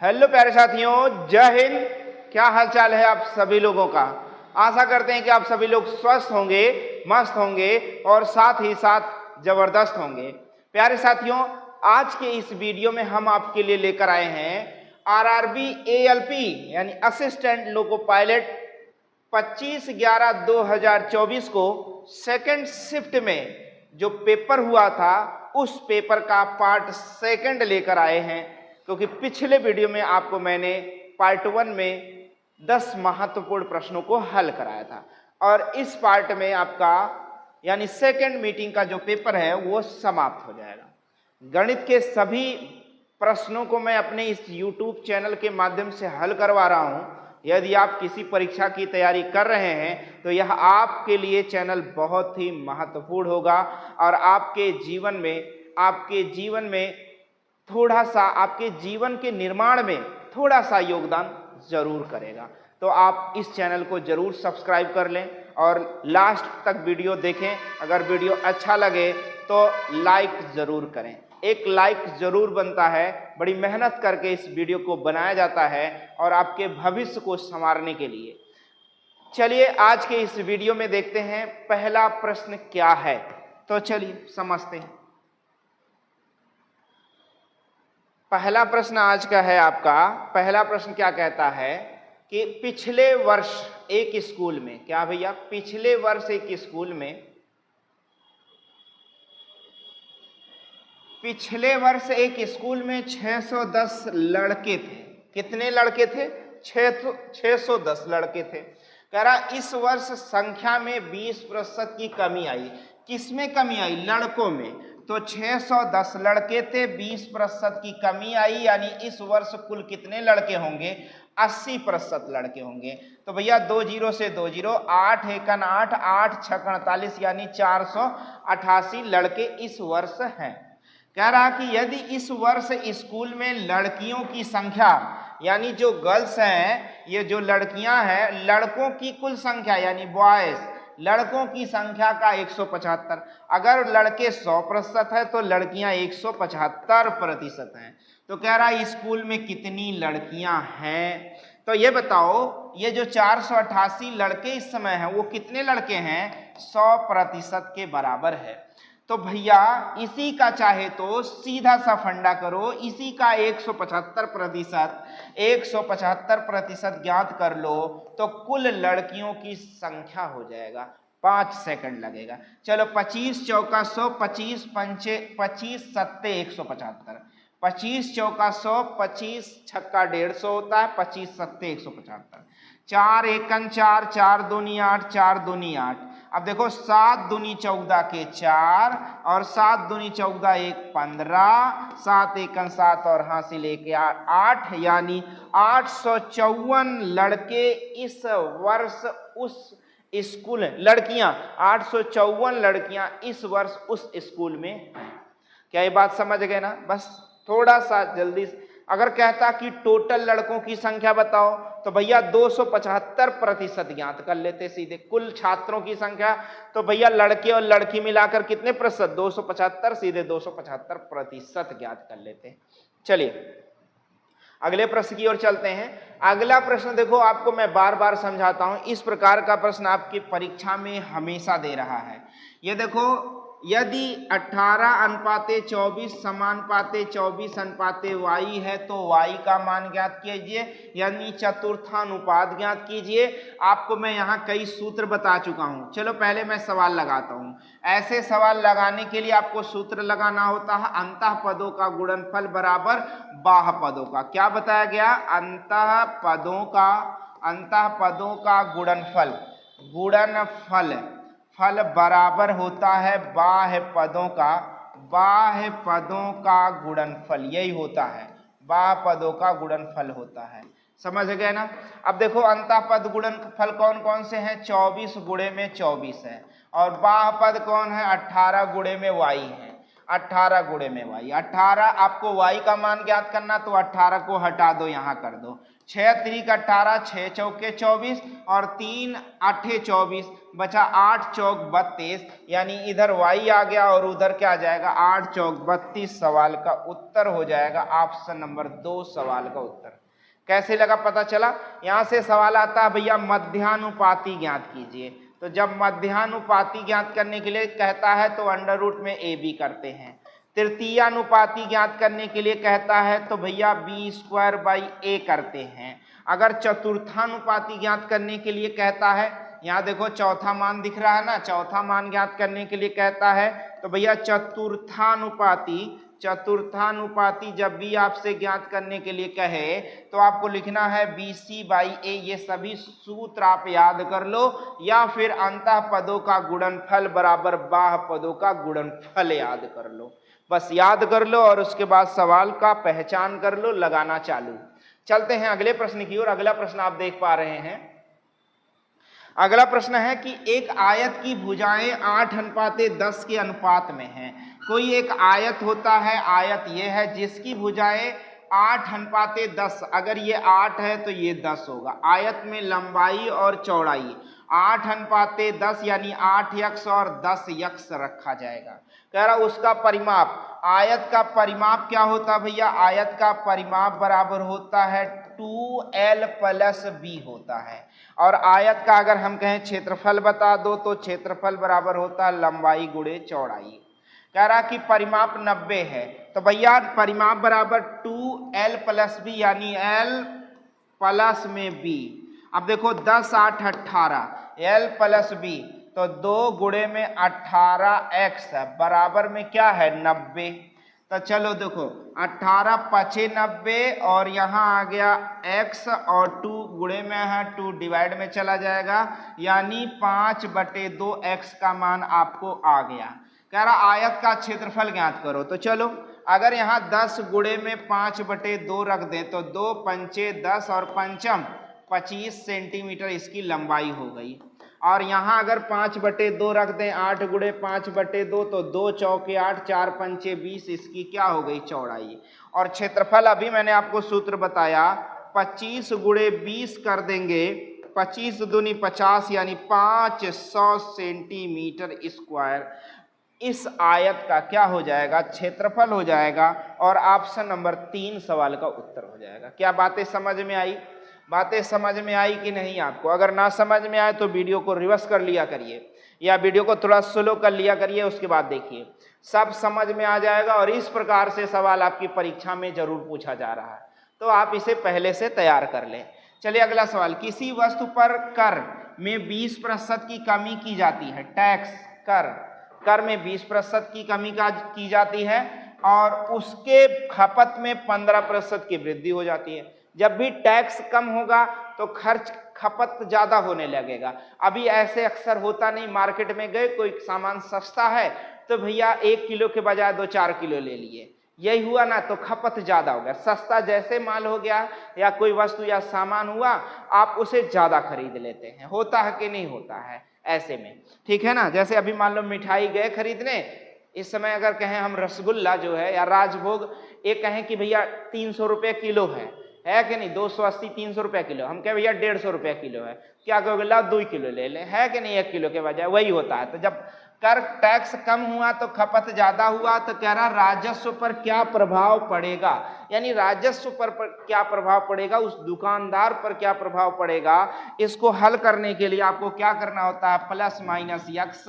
Hello प्यारे साथियों, जय हिंद। क्या हालचाल है आप सभी लोगों का। आशा करते हैं कि आप सभी लोग स्वस्थ होंगे, मस्त होंगे और साथ ही साथ जबरदस्त होंगे। प्यारे साथियों, आज के इस वीडियो में हम आपके लिए लेकर आए हैं आरआरबी एएलपी यानी असिस्टेंट लोको पायलट 25/11/2024 को सेकंड शिफ्ट में जो पेपर हुआ था उस पेपर का पार्ट सेकंड लेकर आए हैं। क्योंकि पिछले वीडियो में आपको मैंने पार्ट 1 में 10 महत्वपूर्ण प्रश्नों को हल कराया था और इस पार्ट में आपका यानी सेकंड मीटिंग का जो पेपर है वो समाप्त हो जाएगा। गणित के सभी प्रश्नों को मैं अपने इस YouTube चैनल के माध्यम से हल करवा रहा हूं। यदि आप किसी परीक्षा की तैयारी कर रहे हैं तो यह आपके लिए चैनल बहुत ही महत्वपूर्ण होगा और आपके जीवन में थोड़ा सा आपके जीवन के निर्माण में थोड़ा सा योगदान जरूर करेगा। तो आप इस चैनल को जरूर सब्सक्राइब कर लें और लास्ट तक वीडियो देखें। अगर वीडियो अच्छा लगे तो लाइक जरूर करें। एक लाइक जरूर बनता है, बड़ी मेहनत करके इस वीडियो को बनाया जाता है और आपके भविष्य को संवारने के लिए। चलिए आज के इस वीडियो में देखते हैं पहला प्रश्न क्या है। तो चलिए समझते हैं। पहला प्रश्न आज का है आपका। पहला प्रश्न क्या कहता है कि पिछले वर्ष एक स्कूल में, क्या भैया, पिछले वर्ष एक स्कूल में, पिछले वर्ष एक स्कूल में 610 लड़के थे। कितने लड़के थे? 610 लड़के थे। कह रहा इस वर्ष संख्या में 20% की कमी आई। किसमें कमी आई? लड़कों में। तो 610 लड़के थे, 20% की कमी आई, यानी इस वर्ष कुल कितने लड़के होंगे? 80% लड़के होंगे। तो भैया 2 जीरो से 2 जीरो, 8 एकन 8, 8 छक 48, यानी 488 लड़के इस वर्ष हैं। कह रहा कि यदि इस वर्ष स्कूल में लड़कियों की संख्या यानी जो गर्ल्स हैं, ये जो लड़कियां हैं, लड़कों की कुल संख्या यानी बॉयज, लड़कों की संख्या का 175। अगर लड़के 100% है तो लड़कियां 175% हैं। तो कह रहा है स्कूल में कितनी लड़कियां हैं? तो ये बताओ, ये जो 488 लड़के इस समय हैं वो कितने लड़के हैं? 100% के बराबर है। तो भैया इसी का चाहे तो सीधा सा फंडा करो, इसी का 175% ज्ञात कर लो तो कुल लड़कियों की संख्या हो जाएगा। 5 सेकंड लगेगा। चलो 25 चौका 100, 25 सत्ते 175, 25 चौका 100, 25 छक्का 150 होता है, 25 सत्ते 175, 4 एकन 4, 4 दूनी 8, 4 दूनी 8। अब देखो 7 दूनी 14 के 4 और 7 दूनी 14 1 15, 7 एकन 7 और हासिल 1 8, यानी 854 लड़के इस वर्ष उस स्कूल, लड़कियां 854 लड़कियां इस वर्ष उस स्कूल में हैं। क्या ये बात समझ गए ना? बस थोड़ा सा जल्दी। अगर कहता कि टोटल लड़कों की संख्या बताओ तो भैया 275% ज्ञात कर लेते सीधे। कुल छात्रों की संख्या तो भैया लड़के और लड़की मिलाकर कितने प्रतिशत? 275, सीधे 275% ज्ञात कर लेते। चलिए अगले प्रश्न की ओर चलते हैं। अगला प्रश्न देखो, आपको मैं बार बार समझाता हूं, इस प्रकार का प्रश्न आपकी परीक्षा में हमेशा दे रहा है। ये देखो, यदि 18:24 समानुपाते 24:y है तो y का मान ज्ञात कीजिए, यानी चतुर्थानुपात ज्ञात कीजिए। आपको मैं यहाँ कई सूत्र बता चुका हूँ। चलो पहले मैं सवाल लगाता हूँ। ऐसे सवाल लगाने के लिए आपको सूत्र लगाना होता है अंतः पदों का गुणनफल बराबर बाह्य पदों का। क्या बताया गया? अंतः पदों का गुणनफल फल बराबर होता है बाह्य पदों का गुणनफल। यही होता है, बाह्य पदों का गुणनफल होता है। समझ गए ना? अब देखो अंतः पद गुणनफल कौन कौन से हैं? 24 गुणे में 24 है और बाह्य पद कौन है? 18 गुणे में y है। 18 गुणे में y, 18 आपको y का मान ज्ञात करना, तो 18 को हटा दो, यहां कर दो, 6 त्रिक 18, 6 चौके 24 और 3 आठे 24, बचा 8 चौक 32, यानी इधर y आ गया और उधर क्या आ जाएगा 8 चौक 32। सवाल का उत्तर हो जाएगा ऑप्शन नंबर 2 सवाल का उत्तर। कैसे लगा पता चला? यहां से सवाल आता है भैया मध्यानुपाती ज्ञात कीजिए, तो जब मध्यानुपाती ज्ञात करने के लिए कहता है तो अंडर रूट में ए बी करते हैं। तृतीयानुपाती ज्ञात करने के लिए कहता है तो भैया बी स्क्वायर बाई ए करते हैं। अगर चतुर्थानुपाती ज्ञात करने के लिए कहता है, यहाँ देखो चौथा मान दिख रहा है ना, चौथा मान ज्ञात करने के लिए कहता है तो भैया चतुर्थानुपाती जब भी आपसे ज्ञात करने के लिए कहे तो आपको लिखना है बी सी बाई ए। ये सभी सूत्र आप याद कर लो, या फिर अंतः पदों का गुणनफल बराबर बाह्य पदों का गुणनफल याद कर लो। बस याद कर लो और उसके बाद सवाल का पहचान कर लो, लगाना चालू। चलते हैं अगले प्रश्न की ओर। अगला प्रश्न आप देख पा रहे हैं। अगला प्रश्न है कि एक आयत की भुजाएं 8:10 के अनुपात में हैं। कोई एक आयत होता है, आयत ये है जिसकी भुजाएं 8:10, अगर ये 8 है तो ये 10 होगा। आयत में लंबाई और चौड़ाई 8:10 यानी 8 यक्ष और 10 यक्ष रखा जाएगा। कह रहा उसका परिमाप, आयत का परिमाप क्या होता है भैया? आयत का परिमाप बराबर होता है 2l + b होता है। और आयत का अगर हम कहें क्षेत्रफल बता दो तो क्षेत्रफल बराबर होता है लंबाई गुणे चौड़ाई। कह रहा कि परिमाप 90 है, तो भैया परिमाप बराबर 2l + b यानी l प्लस में b। अब देखो 10 8 18, l + b तो 2 गुणे में 18x बराबर में क्या है 90। तो चलो देखो 18 5 90 और यहाँ आ गया x और 2 गुणे में है 2 डिवाइड में चला जाएगा, यानी 5/2 x का मान आपको आ गया। कह रहा आयत का क्षेत्रफल ज्ञात करो, तो चलो अगर यहाँ 10 गुणे में 5/2 रख दें तो 2 पंचे 10 और पंचम 25 सेंटीमीटर इसकी लंबाई हो गई। और यहाँ अगर 5/2 रख दें 8 गुणे 5/2 तो 2 चौके 8 4 पंचे 20 इसकी क्या हो गई चौड़ाई। और क्षेत्रफल अभी मैंने आपको सूत्र बताया 25 गुणे 20 कर देंगे, 25 दूनी 50 यानी 500 सेंटीमीटर स्क्वायर इस आयत का क्या हो जाएगा क्षेत्रफल हो जाएगा। और ऑप्शन नंबर 3 सवाल का उत्तर हो जाएगा। क्या बातें समझ में आई? बातें समझ में आई कि नहीं आपको? अगर ना समझ में आए तो वीडियो को रिवर्स कर लिया करिए या वीडियो को थोड़ा स्लो कर लिया करिए, उसके बाद देखिए सब समझ में आ जाएगा। और इस प्रकार से सवाल आपकी परीक्षा में जरूर पूछा जा रहा है, तो आप इसे पहले से तैयार कर लें। चलिए अगला सवाल, किसी वस्तु पर कर में 20% की कमी की जाती है। टैक्स कर में 20% की कमी की जाती है और उसके खपत में 15% की वृद्धि हो जाती है। जब भी टैक्स कम होगा तो खर्च खपत ज्यादा होने लगेगा। अभी ऐसे अक्सर होता नहीं, मार्केट में गए कोई सामान सस्ता है तो भैया 1 किलो के बजाय 2-4 किलो ले लिए, यही हुआ ना, तो खपत ज्यादा हो गया। सस्ता जैसे माल हो गया या कोई वस्तु या सामान हुआ आप उसे ज्यादा खरीद लेते हैं। होता है कि नहीं होता है ऐसे में? ठीक है ना। जैसे अभी मान लो मिठाई गए खरीदने, इस समय अगर कहें हम रसगुल्ला जो है या राजभोग, एक कहें कि भैया 300 रुपये किलो है कि नहीं, 280 300 रुपये किलो, हम कहें भैया 150 रुपये किलो है, क्या कहोगे? ला 2 किलो ले लें, है कि नहीं, 1 किलो के बजाय। वही होता है। तो जब कर टैक्स कम हुआ तो खपत ज्यादा हुआ, तो कह रहा राजस्व पर क्या प्रभाव पड़ेगा, यानी राजस्व पर क्या प्रभाव पड़ेगा, उस दुकानदार पर क्या प्रभाव पड़ेगा। इसको हल करने के लिए आपको क्या करना होता है, plus minus x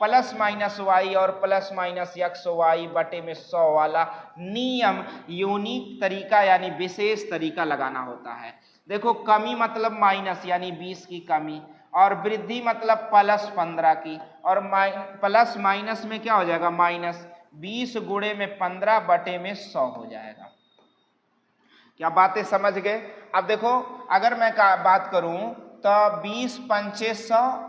plus minus y और प्लस माइनस यक्स वाई बटे में 100 वाला नियम, यूनिक तरीका यानी विशेष तरीका लगाना होता है। देखो कमी मतलब माइनस यानी 20 की कमी, और वृद्धि मतलब प्लस 15 की, और प्लस माइनस में क्या हो जाएगा माइनस, 20 गुणे में 15 बटे में 100 हो जाएगा। क्या बातें समझ गए? अब देखो अगर मैं बात करूं तो 20 पंचे 100,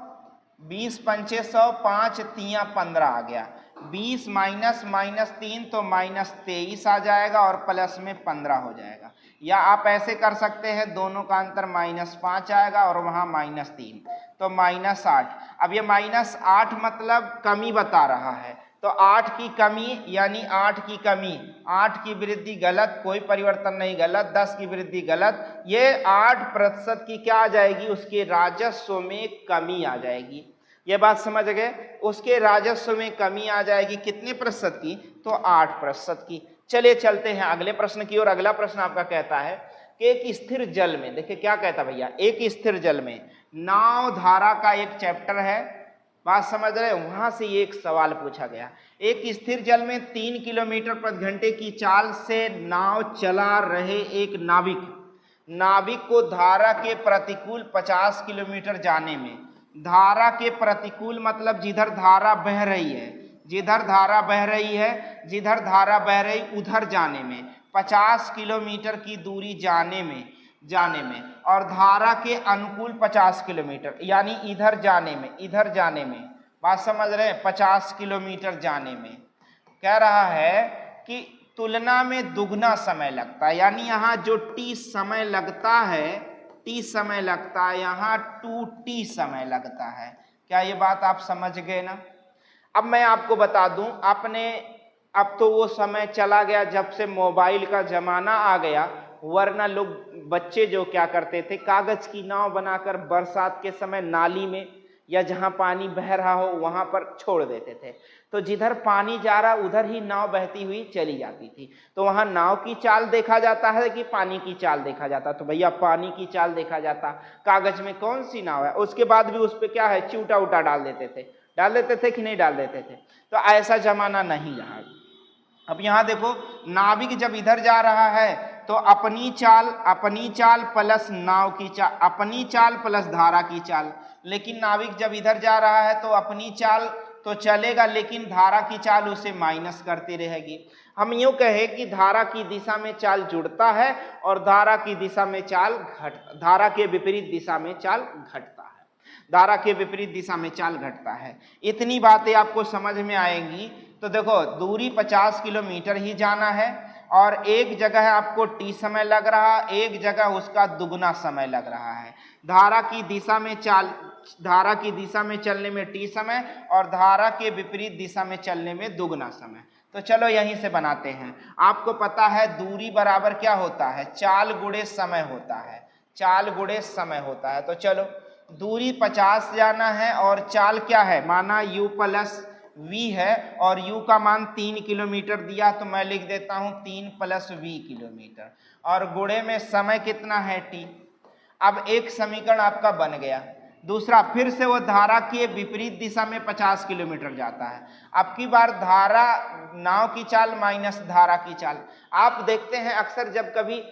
20 पंचे 100, 5 तिया 15 आ गया, 20 माइनस माइनस 3 तो माइनस 23 आ जाएगा और प्लस में 15 हो जाएगा। या आप ऐसे कर सकते हैं, दोनों का अंतर -5 आएगा और वहां -3 तो -8। अब ये -8 मतलब कमी बता रहा है, तो 8 की कमी यानी 8 की कमी, 8 की वृद्धि गलत, कोई परिवर्तन नहीं गलत, 10 की वृद्धि गलत, ये 8% की क्या आ जाएगी, उसके राजस्व में कमी आ जाएगी। ये बात समझ गए, उसके राजस्व में कमी आ जाएगी कितने प्रतिशत की, तो 8% की। चलिए चलते हैं अगले प्रश्न की ओर। अगला प्रश्न आपका कहता है कि एक स्थिर जल में, देखिए क्या कहता भैया, एक स्थिर जल में नाव धारा का एक चैप्टर है, बात समझ रहे, वहां से एक सवाल पूछा गया। एक स्थिर जल में 3 किलोमीटर प्रति घंटे की चाल से नाव चला रहे एक नाविक को धारा के प्रतिकूल 50 किलोमीटर जाने में, धारा के प्रतिकूल मतलब जिधर धारा बह रही है, जिधर धारा बह रही है, जिधर धारा बह रही उधर जाने में 50 किलोमीटर की दूरी जाने में और धारा के अनुकूल 50 किलोमीटर यानी इधर जाने में, बात समझ रहे हैं, 50 किलोमीटर जाने में कह रहा है कि तुलना में दुगना समय लगता है, यानी यहाँ जो टी समय लगता है, यहाँ 2t समय लगता है। क्या ये बात आप समझ गए ना? अब मैं आपको बता दूं, अब तो वो समय चला गया जब से मोबाइल का जमाना आ गया, वरना लोग बच्चे जो क्या करते थे, कागज की नाव बनाकर बरसात के समय नाली में या जहां पानी बह रहा हो वहां पर छोड़ देते थे, तो जिधर पानी जा रहा उधर ही नाव बहती हुई चली जाती थी। तो वहां नाव की चाल देखा जाता है कि पानी की चाल देखा जाता, तो भैया पानी की चाल देखा जाता, कागज में कौन सी नाव है, उसके बाद भी उस पर क्या है, चूटा उटा डाल देते थे कि नहीं डाल देते थे। तो ऐसा जमाना नहीं रहा। अब यहां देखो, नाविक जब इधर जा रहा है तो अपनी चाल प्लस नाव की चाल, अपनी चाल प्लस धारा की चाल, लेकिन नाविक जब इधर जा रहा है तो अपनी चाल तो चलेगा लेकिन धारा की चाल उसे माइनस करती रहेगी। हम यूं कहे कि धारा की दिशा में चाल जुड़ता है और धारा के विपरीत दिशा में चाल घटता है, धारा के विपरीत दिशा में चाल घटता है। इतनी बातें आपको समझ में आएंगी। तो देखो, दूरी 50 किलोमीटर ही जाना है और एक जगह आपको टी समय लग रहा, एक जगह उसका दुगना समय लग रहा है। धारा की दिशा में चलने में टी समय और धारा के विपरीत दिशा में चलने में दुगना समय। तो चलो यहीं से बनाते हैं। आपको पता है दूरी बराबर क्या होता है, चाल गुणे समय होता है। तो चलो, दूरी 50 जाना है और चाल क्या है, माना u प्लस v है और u का मान 3 किलोमीटर दिया, तो मैं लिख देता हूं 3 प्लस v किलोमीटर और गुणे में समय कितना है t। अब एक समीकरण आपका बन गया। दूसरा, फिर से वो धारा के विपरीत दिशा में 50 किलोमीटर जाता है। अब की बार धारा, नाव की चाल माइनस धारा की चाल। आप देखते हैं अक्सर जब कभी,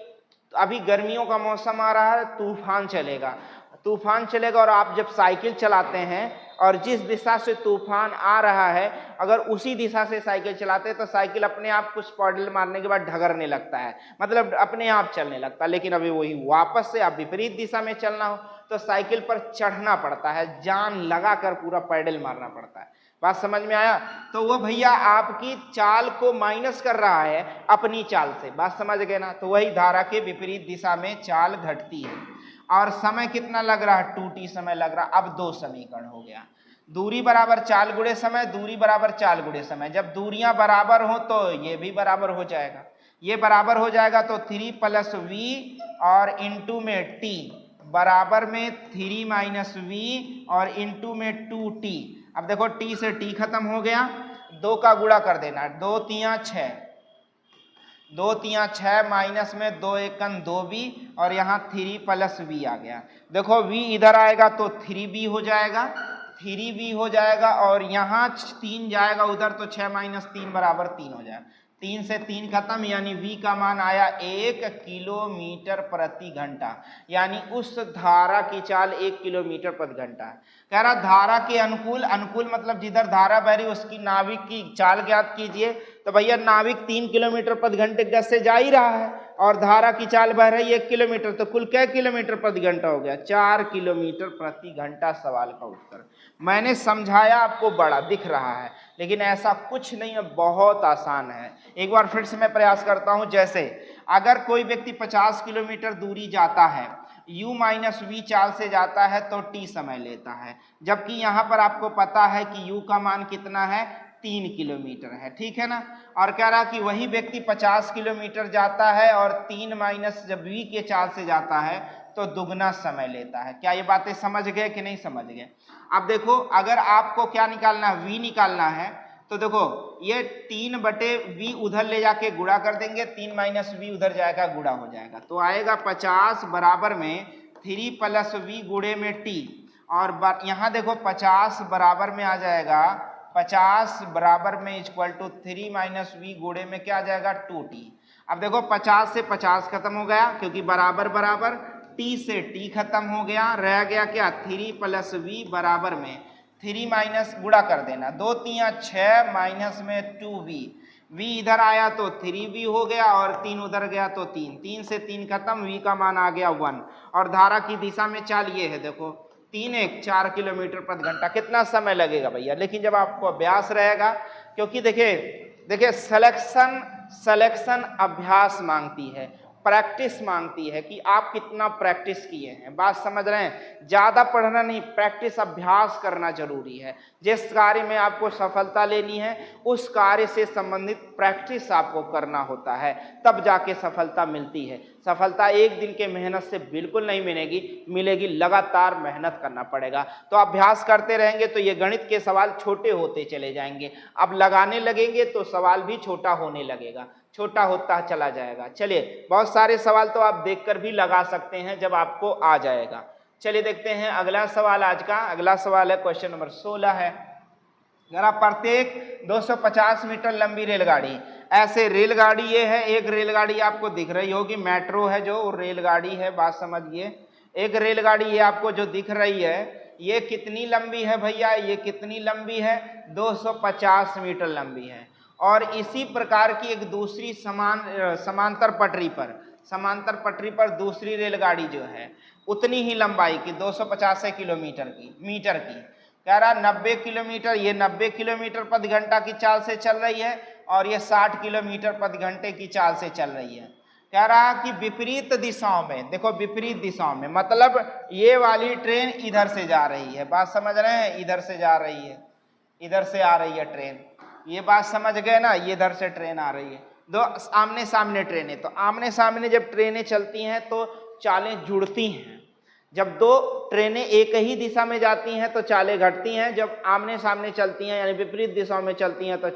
अभी गर्मियों का मौसम आ रहा है, तूफान चलेगा और आप जब साइकिल चलाते हैं और जिस दिशा से तूफान आ रहा है अगर उसी दिशा से साइकिल चलाते हैं तो साइकिल अपने आप कुछ पैडल मारने के बाद ढगरने लगता है, मतलब अपने आप चलने लगता है। लेकिन अभी वही वापस से आप विपरीत दिशा में चलना हो तो साइकिल पर चढ़ना पड़ता है, जान लगाकर पूरा पैडल मारना पड़ता है। बात समझ में आया? तो वो भैया आपकी चाल को माइनस कर रहा है अपनी चाल से, बात समझ गए ना? तो वही धारा के विपरीत दिशा में चाल घटती है और समय कितना लग रहा है, 2t समय लग रहा। अब दो समीकरण हो गया, दूरी बराबर चाल गुणे समय, दूरी बराबर चाल गुणे समय। जब दूरियां बराबर हो तो ये भी बराबर हो जाएगा, ये बराबर हो जाएगा तो 3 प्लस v और इंटू में t बराबर में 3 माइनस v और इंटू में 2t। अब देखो t से t खत्म हो गया, 2 का गुणा कर देना, 2 तिया 6 माइनस में 2 एकन 2v और यहाँ 3 प्लस v आ गया। देखो v इधर आएगा तो 3v हो जाएगा और यहाँ 3 जाएगा उधर तो 6 माइनस 3 बराबर 3 हो जाएगा। 3 से 3 खत्म, यानी v का मान आया 1 किलोमीटर प्रति घंटा, यानी उस धारा की चाल 1 किलोमीटर प्रति घंटा है। कह रहा धारा के अनुकूल मतलब जिधर धारा बह रही उसकी नाविक की चाल ज्ञात कीजिए। तो भैया नाविक 3 किलोमीटर प्रति घंटे गति से जा ही रहा है और धारा की चाल बह रही 1 किलोमीटर, तो कुल क्या किलोमीटर प्रति घंटा हो गया, 4 किलोमीटर प्रति घंटा। सवाल का उत्तर मैंने समझाया, आपको बड़ा दिख रहा है लेकिन ऐसा कुछ नहीं है, बहुत आसान है। एक बार फिर से मैं प्रयास करता हूं। जैसे अगर कोई व्यक्ति 50 किलोमीटर दूरी जाता है, u माइनस v चाल से जाता है तो t समय लेता है, जबकि यहाँ पर आपको पता है कि u का मान कितना है, 3 किलोमीटर है, ठीक है ना। और कह रहा कि वही व्यक्ति 50 किलोमीटर जाता है और 3 माइनस जब v के चाल से जाता है तो दुगना समय लेता है। क्या ये बातें समझ गए कि नहीं समझ गए? अब देखो, अगर आपको क्या निकालना है, v निकालना है, तो देखो ये 3/v उधर ले जाके गुणा कर देंगे, 3 माइनस v उधर जाएगा, गुणा हो जाएगा, तो आएगा 50 बराबर में 3 प्लस v गुणे में t, और यहाँ देखो 50 बराबर में आ जाएगा, 50 बराबर में इक्वल टू 3 माइनस v गुणे में क्या आ जाएगा 2t। अब देखो 50 से 50 खत्म हो गया क्योंकि बराबर बराबर, t से t खत्म हो गया, रह गया क्या 3 प्लस v बराबर में 3 माइनस गुणा कर देना, 2 3 6 माइनस में 2v, v इधर आया तो 3v हो गया और 3 उधर गया तो 3, 3 से 3 खत्म, v का मान आ गया 1। और धारा की दिशा में चाल ये है, देखो 3 1 4 किलोमीटर प्रति घंटा। कितना समय लगेगा भैया? लेकिन जब आपको अभ्यास रहेगा, क्योंकि देखिए सिलेक्शन अभ्यास मांगती है, प्रैक्टिस मांगती है कि आप कितना प्रैक्टिस किए हैं। बात समझ रहे हैं? ज्यादा पढ़ना नहीं, प्रैक्टिस अभ्यास करना जरूरी है। जिस कार्य में आपको सफलता लेनी है उस कार्य से संबंधित प्रैक्टिस आपको करना होता है, तब जाके सफलता मिलती है। सफलता एक दिन के मेहनत से बिल्कुल नहीं मिलेगी, लगातार मेहनत करना पड़ेगा। तो अभ्यास करते रहेंगे तो ये गणित के सवाल छोटे होते चले जाएंगे, अब लगाने लगेंगे तो सवाल भी छोटा होने लगेगा, छोटा होता चला जाएगा। चलिए, बहुत सारे सवाल तो आप देखकर भी लगा सकते हैं जब आपको आ जाएगा। चलिए देखते हैं अगला सवाल। आज का अगला सवाल है क्वेश्चन नंबर 16 है, जरा प्रत्येक 250 मीटर लंबी रेलगाड़ी, ऐसे रेलगाड़ी ये है, एक रेलगाड़ी आपको दिख रही होगी, मेट्रो है जो रेलगाड़ी है, बात समझिए। एक रेलगाड़ी ये आपको जो दिख रही है ये कितनी लंबी है भैया? ये कितनी लंबी है? 250 मीटर लंबी है। और इसी प्रकार की एक दूसरी समांतर पटरी पर दूसरी रेलगाड़ी जो है उतनी ही लंबाई की 250 किलोमीटर मीटर की, कह रहा 90 किलोमीटर, ये 90 किलोमीटर प्रति घंटा की चाल से चल रही है और ये 60 किलोमीटर प्रति घंटे की चाल से चल रही है। कह रहा कि विपरीत दिशाओं में, देखो विपरीत दिशाओं में मतलब ये वाली ट्रेन इधर से जा रही है, बात समझ रहे हैं? इधर से जा रही है, इधर से आ रही है ट्रेन, ये बात समझ गए ना? ये इधर से ट्रेन आ रही है, दो आमने सामने ट्रेनें, तो आमने सामने जब ट्रेनें चलती हैं तो चालें जुड़ती हैं। जब दो ट्रेनें एक ही दिशा में जाती हैं तो चालें घटती हैं, जब आमने सामने चलती हैं यानी विपरीत दिशाओं में चलती हैं तो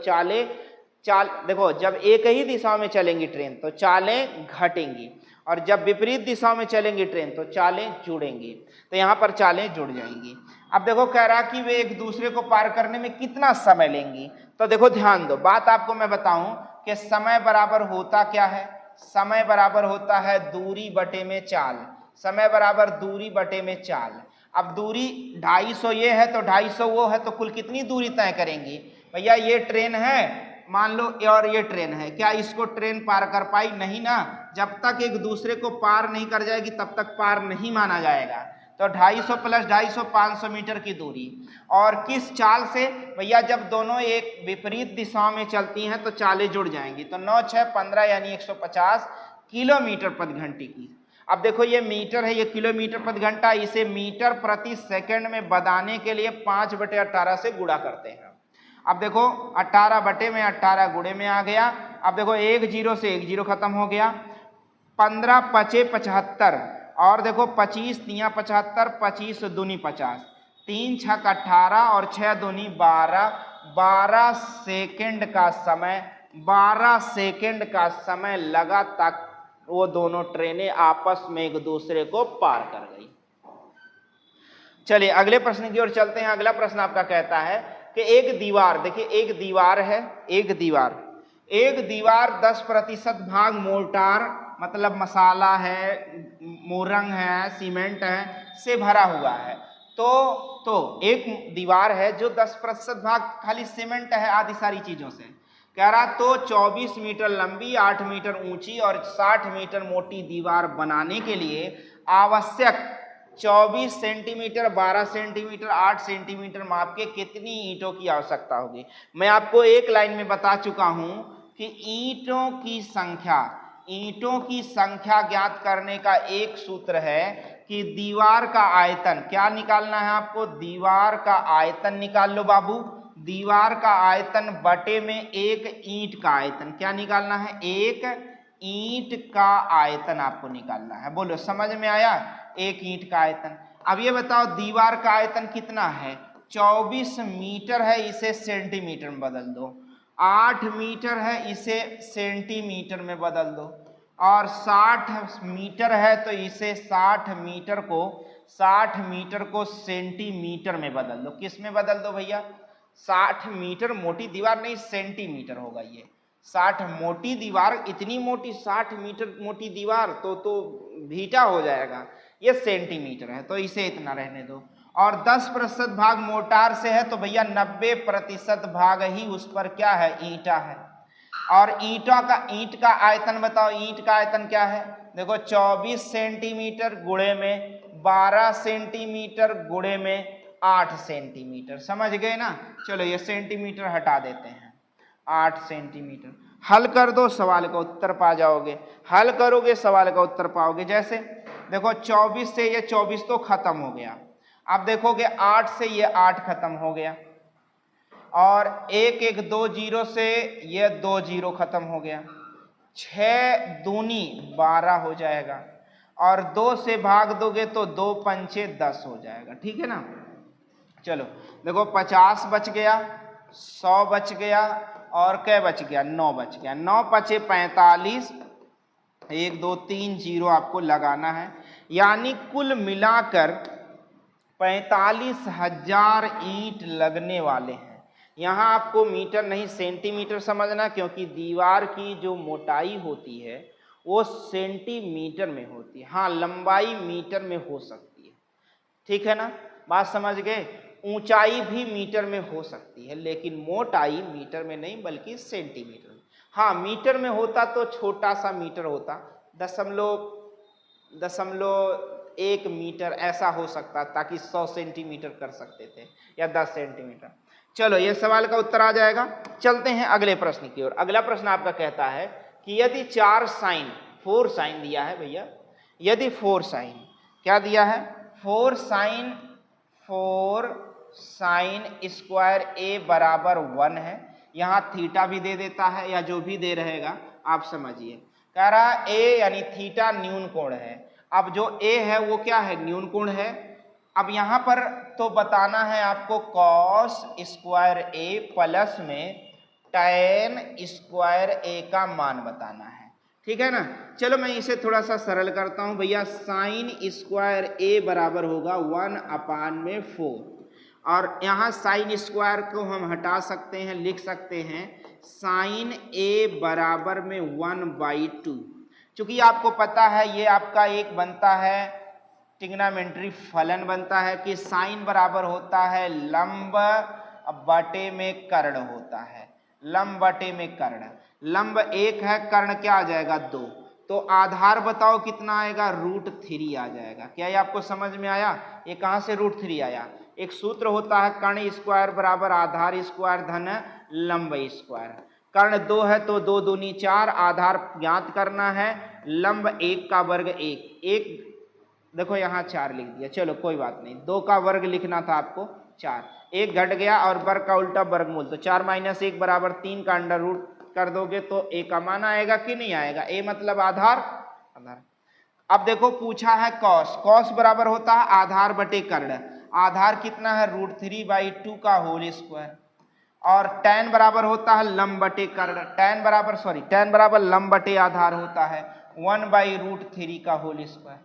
देखो जब एक ही दिशा में चलेंगी ट्रेन तो चालें घटेंगी, और जब विपरीत दिशा में चलेंगी ट्रेन तो चालें जुड़ेंगी, तो यहाँ पर चालें जुड़ जाएंगी। अब देखो कह रहा कि वे एक दूसरे को पार करने में कितना समय लेंगी, तो देखो ध्यान दो, बात आपको मैं बताऊं कि समय बराबर होता क्या है? समय बराबर होता है दूरी बटे में चाल, समय बराबर दूरी बटे में चाल। अब दूरी 250 ये है तो 250 वो है, तो कुल कितनी दूरी तय करेंगी भैया? ये ट्रेन है मान लो और ये ट्रेन है, क्या इसको ट्रेन पार कर पाई? नहीं ना, जब तक एक दूसरे को पार नहीं कर जाएगी तब तक पार नहीं माना जाएगा। तो 250 प्लस 250 500 मीटर की दूरी, और किस चाल से भैया? जब दोनों एक विपरीत दिशाओं में चलती हैं तो चालें जुड़ जाएंगी, तो 9 6 15 यानी 150 किलोमीटर प्रति घंटे की। अब देखो ये मीटर है, ये किलोमीटर प्रति घंटा, इसे मीटर प्रति सेकंड में बताने के लिए 5/18 से गुणा करते हैं। अब देखो 18 बटे में 18 गुणे में आ गया। अब देखो 1 0 से 1 0 खत्म हो गया, 15 5 75, और देखो 25 3 75, 25 दूनी 50, 3 6 18 और 6 दूनी 12, 12 सेकंड का समय, 12 सेकंड का समय लगा तक वो दोनों ट्रेनें आपस में एक दूसरे को पार कर गई। चलिए अगले प्रश्न की ओर चलते हैं। अगला प्रश्न आपका कहता है कि एक दीवार, देखिए एक दीवार है, एक दीवार 10% भाग मोर्टार मतलब मसाला है, मोरंग है, सीमेंट है से भरा हुआ है। तो एक दीवार है जो 10% भाग खाली सीमेंट है आदि सारी चीजों से, कह रहा तो 24 मीटर लंबी, 8 मीटर ऊंची और 60 मीटर मोटी दीवार बनाने के लिए आवश्यक 24 सेंटीमीटर, 12 सेंटीमीटर, 8 सेंटीमीटर माप के कितनी ईंटों की आवश्यकता होगी? मैं आपको एक लाइन में बता चुका हूं कि ईंटों की संख्या ज्ञात करने का एक सूत्र है कि दीवार का आयतन, क्या निकालना है आपको? दीवार का आयतन निकाल लो बाबू, दीवार का आयतन बटे में एक ईंट का आयतन। क्या निकालना है? एक ईंट का आयतन आपको निकालना है। बोलो समझ में आया? एक ईंट का आयतन। अब ये बताओ दीवार का आयतन कितना है? 24 मीटर है, इसे सेंटीमीटर में बदल दो। 8 मीटर है, इसे सेंटीमीटर में बदल दो। और 60 मीटर है तो इसे 60 मीटर को सेंटीमीटर में बदल दो। किस में बदल दो भैया? 60 मीटर मोटी दीवार नहीं, सेंटीमीटर होगा ये। 60 मोटी दीवार, इतनी मोटी 60 मीटर मोटी दीवार तो भीटा हो जाएगा। ये सेंटीमीटर है तो इसे इतना रहने दो। और 10% भाग मोटार से है तो भैया 90% भाग ही उस पर क्या है? ईंटा है। और ईंट का आयतन बताओ। ईंट का आयतन क्या है? देखो 24 सेंटीमीटर गुणे में 12 सेंटीमीटर गुणे में 8 सेंटीमीटर। समझ गए ना? चलो ये सेंटीमीटर हटा देते हैं। 8 सेंटीमीटर। हल कर दो, सवाल का उत्तर पा जाओगे। हल करोगे सवाल का उत्तर पाओगे। जैसे देखो 24 से ये 24 तो खत्म हो गया। अब देखोगे 8 से ये 8 खत्म हो गया। और 1 1 2 0 से ये 2 0 खत्म हो गया। 6 दूनी 12 हो जाएगा। और 2 से भाग दोगे तो 2 पंचे 10 हो जाएगा। ठीक है ना? चलो देखो 50 बच गया, 100 बच गया और क्या बच गया? 9 बच गया। 9 पचे 45, 1 2 3 0 आपको लगाना है। यानी कुल मिलाकर 45,000 ईंट लगने वाले हैं। यहाँ आपको मीटर नहीं सेंटीमीटर समझना, क्योंकि दीवार की जो मोटाई होती है वो सेंटीमीटर में होती है। हाँ, लंबाई मीटर में हो सकती है। ठीक है ना? बात समझ गए? ऊंचाई भी मीटर में हो सकती है, लेकिन मोटाई मीटर में नहीं बल्कि सेंटीमीटर में। हाँ, मीटर में होता तो छोटा सा मीटर होता, 0.1 मीटर ऐसा हो सकता, ताकि 100 सेंटीमीटर कर सकते थे या 10 सेंटीमीटर। चलो ये सवाल का उत्तर आ जाएगा। चलते हैं अगले प्रश्न की ओर। अगला प्रश्न आपका कहता है कि यदि 4 साइन 4 साइन दिया है भैया। यदि 4 साइन क्या दिया है? 4 साइन स्क्वायर ए बराबर 1 है। यहाँ थीटा भी दे देता है या जो भी दे रहेगा आप समझिए। कह रहा ए यानी थीटा न्यून कोण है। अब जो ए है वो क्या है? न्यून कोण है। अब यहाँ पर तो बताना है आपको कॉस स्क्वायर ए प्लस में टैन स्क्वायर ए का मान बताना है। ठीक है ना? चलो मैं इसे थोड़ा सा सरल करता हूं भैया। साइन स्क्वायर ए बराबर होगा 1/4। और यहाँ साइन स्क्वायर को हम हटा सकते हैं, लिख सकते हैं साइन ए बराबर में 1/2। चूंकि आपको पता है ये आपका एक बनता है ट्रिग्नोमेट्री फलन बनता है कि साइन बराबर होता है लंब बटे में कर्ण होता है। लंब बटे में कर्ण। लंब 1 है, कर्ण क्या आ जाएगा? 2। तो आधार बताओ कितना आएगा? √3 आ जाएगा। क्या ये आपको समझ में आया? ये कहाँ से √3 आया? एक सूत्र होता है कर्ण स्क्वायर बराबर आधार स्क्वायर धन लंब स्क्वायर। कर्ण 2 है तो 2 दूनी 4, आधार ज्ञात करना है। लंब 1 का वर्ग 1 देखो यहाँ 4 लिख दिया। चलो कोई बात नहीं, 2 का वर्ग लिखना था आपको 4। 1 घट गया और वर्ग का उल्टा वर्गमूल, तो 4 - 1 बराबर 3 का अंडर रूट कर दोगे तो ए का मान आएगा कि नहीं आएगा? ए मतलब आधार। अब देखो पूछा है कॉस। कॉस बराबर होता है आधार बटे कर्ण। आधार कितना है? √3/2 का होल स्क्वायर। और टैन बराबर होता है लंब बटे कर्ण। टैन बराबर लंब बटे आधार होता है 1/√3 का होल स्क्वायर।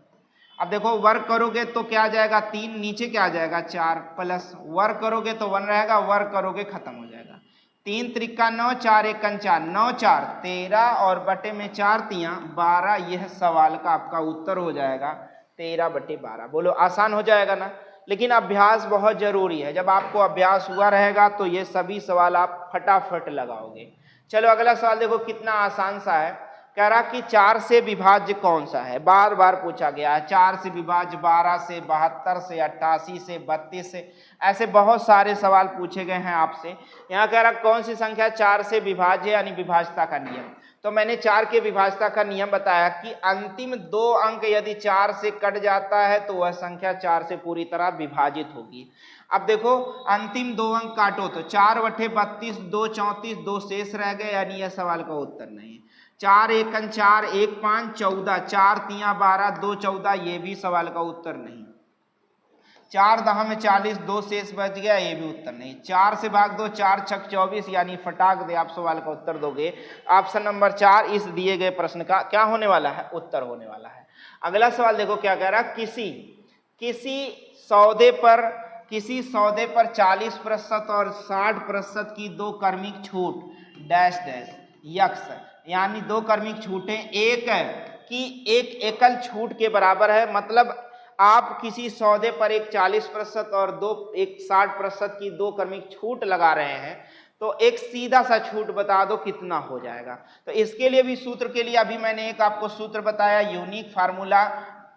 अब देखो वर्ग करोगे तो क्या आ जाएगा? 3, नीचे क्या आ जाएगा? 4, प्लस वर्ग करोगे तो 1 रहेगा, वर्ग करोगे खत्म हो जाएगा। 3 त्रिका 9, 4 एकन 4, 9 4 13 और बटे में 4 तियां 12। यह सवाल का आपका उत्तर हो जाएगा 13/12। बोलो आसान हो जाएगा ना? लेकिन अभ्यास बहुत जरूरी है। जब आपको अभ्यास हुआ रहेगा तो ये सभी सवाल आप फटाफट लगाओगे। चलो अगला सवाल देखो कितना आसान सा है। कह रहा कि 4 से विभाज्य कौन सा है? बार बार पूछा गया है। 4 से विभाज्य 12 से 72 से 88 से 32 से, ऐसे बहुत सारे सवाल पूछे गए हैं आपसे। यहाँ कह रहा कौन सी संख्या 4 से विभाज्य यानी विभाज्यता का नियम। तो मैंने 4 के विभाज्यता का नियम बताया कि अंतिम 2 अंक यदि 4 से कट जाता है तो वह संख्या 4 से पूरी तरह विभाजित होगी। अब देखो अंतिम 2 अंक काटो तो 4/32, 2 34, 2 शेष रह गए, यानी यह सवाल का उत्तर नहीं है। 4 एकन 4, 1 5 14, 4 तिया 12, 2 14, ये भी सवाल का उत्तर नहीं। 4 दहा में 40, 2 शेष बच गया, ये भी उत्तर नहीं। 4 से भाग दो, 4 छक 24, यानी फटाक दे आप सवाल का उत्तर दोगे। ऑप्शन नंबर 4 इस दिए गए प्रश्न का क्या होने वाला है, उत्तर होने वाला है। अगला सवाल देखो क्या कह रहा है, किसी सौदे पर 40% और 60% की 2 क्रमिक छूट डैश डैश यक्स, यानी 2 क्रमिक छूटें एक एकल छूट के बराबर है। मतलब आप किसी सौदे पर एक 40% और एक 60% की 2 क्रमिक छूट लगा रहे हैं, तो एक सीधा सा छूट बता दो कितना हो जाएगा। तो इसके लिए भी सूत्र के लिए अभी मैंने एक आपको सूत्र बताया, unique formula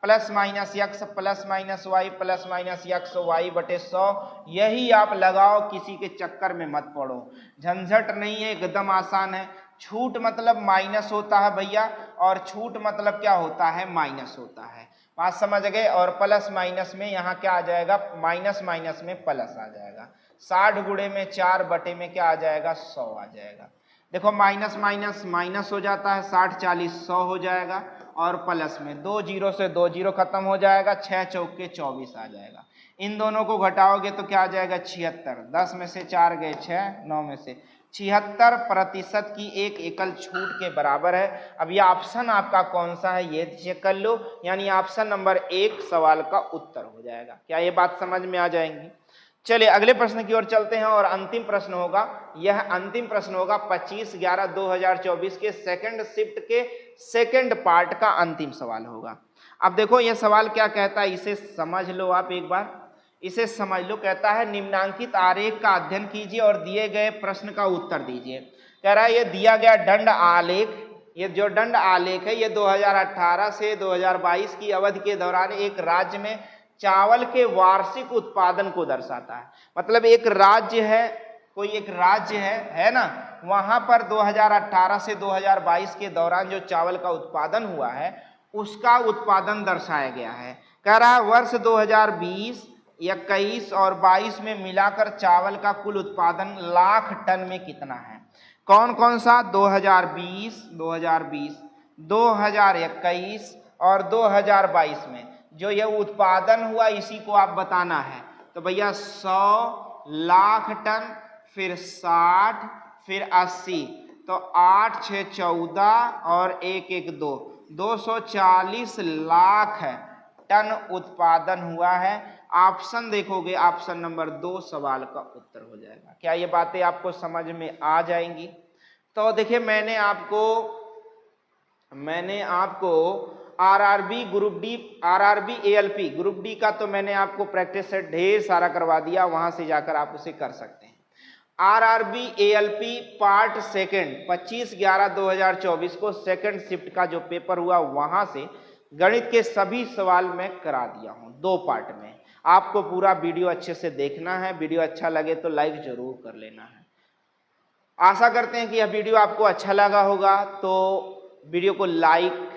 plus minus x plus minus y plus minus x y बटे 100, यही आप लगाओ, किसी के चक्कर में मत पड़ो, झंझट नहीं है, एकदम आसान है। छूट मतलब माइनस होता है भैया, और छूट मतलब क्या होता है, माइनस होता है। बात समझ गए। और प्लस माइनस में यहाँ क्या आ जाएगा, माइनस माइनस में प्लस आ जाएगा। 60 गुणे में 4 बटे में क्या आ जाएगा, 100 आ जाएगा। देखो माइनस माइनस माइनस हो जाता है, 60 40 100 हो जाएगा, और प्लस में 2 जीरो से 2 जीरो खत्म हो जाएगा, 6 चौके 24 आ जाएगा। इन दोनों को घटाओगे तो क्या आ जाएगा, 76। 10 में से 4 गए 6, 9 में से 76% की एक एकल छूट के बराबर है। अब ये ऑप्शन आपका कौन सा है ये चेक कर लो, यानी ऑप्शन नंबर 1 सवाल का उत्तर हो जाएगा। क्या ये बात समझ में आ जाएंगी? चलिए अगले प्रश्न की ओर चलते हैं, और अंतिम प्रश्न होगा, यह अंतिम प्रश्न होगा 25/11/2024 के सेकंड शिफ्ट के सेकंड पार्ट का अंतिम सवाल होगा। अब देखो यह सवाल क्या कहता है, इसे समझ लो आप एक बार, इसे समझ लो। कहता है निम्नांकित आरेख का अध्ययन कीजिए और दिए गए प्रश्न का उत्तर दीजिए। कह रहा है ये दिया गया दंड आलेख, ये जो दंड आलेख है ये 2018 से 2022 की अवधि के दौरान एक राज्य में चावल के वार्षिक उत्पादन को दर्शाता है। मतलब एक राज्य है, कोई एक राज्य है ना, वहां पर 2018 से 2022 के दौरान जो चावल का उत्पादन हुआ है उसका उत्पादन दर्शाया गया है। कह रहा है वर्ष 2020, 21 और 22 में मिलाकर चावल का कुल उत्पादन लाख टन में कितना है। कौन कौन सा, 2020, 2021 और 2022 में जो यह उत्पादन हुआ इसी को आप बताना है। तो भैया 100 लाख टन, फिर 60, फिर 80, तो 8 6 14 और 1 1 2, 240 लाख टन उत्पादन हुआ है। ऑप्शन देखोगे ऑप्शन नंबर 2 सवाल का उत्तर हो जाएगा। क्या ये बातें आपको समझ में आ जाएंगी? तो देखिए मैंने आपको RRB group D, RRB ALP group D का तो मैंने आपको प्रैक्टिस सेट ढेर सारा करवा दिया, वहां से जाकर आप उसे कर सकते हैं। आरआरबी एएलपी पार्ट सेकंड 25/11/2024 को सेकंड शिफ्ट का जो पेपर हुआ वहां से गणित के सभी सवाल मैं करा दिया हूं 2 पार्ट में। आपको पूरा वीडियो अच्छे से देखना है, वीडियो अच्छा लगे तो लाइक जरूर कर लेना है। आशा करते हैं कि यह वीडियो आपको अच्छा लगा होगा, तो वीडियो को लाइक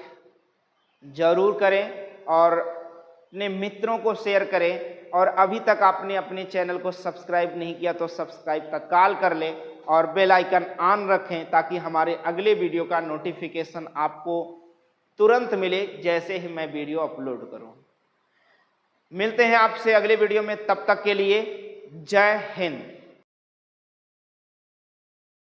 जरूर करें और अपने मित्रों को शेयर करें, और अभी तक आपने अपने चैनल को सब्सक्राइब नहीं किया तो सब्सक्राइब तत्काल कर लें और बेल आइकन ऑन रखें ताकि हमारे अगले वीडियो का नोटिफिकेशन आपको तुरंत मिले जैसे ही मैं वीडियो अपलोड करूं। मिलते हैं आपसे अगले वीडियो में, तब तक के लिए जय हिंद।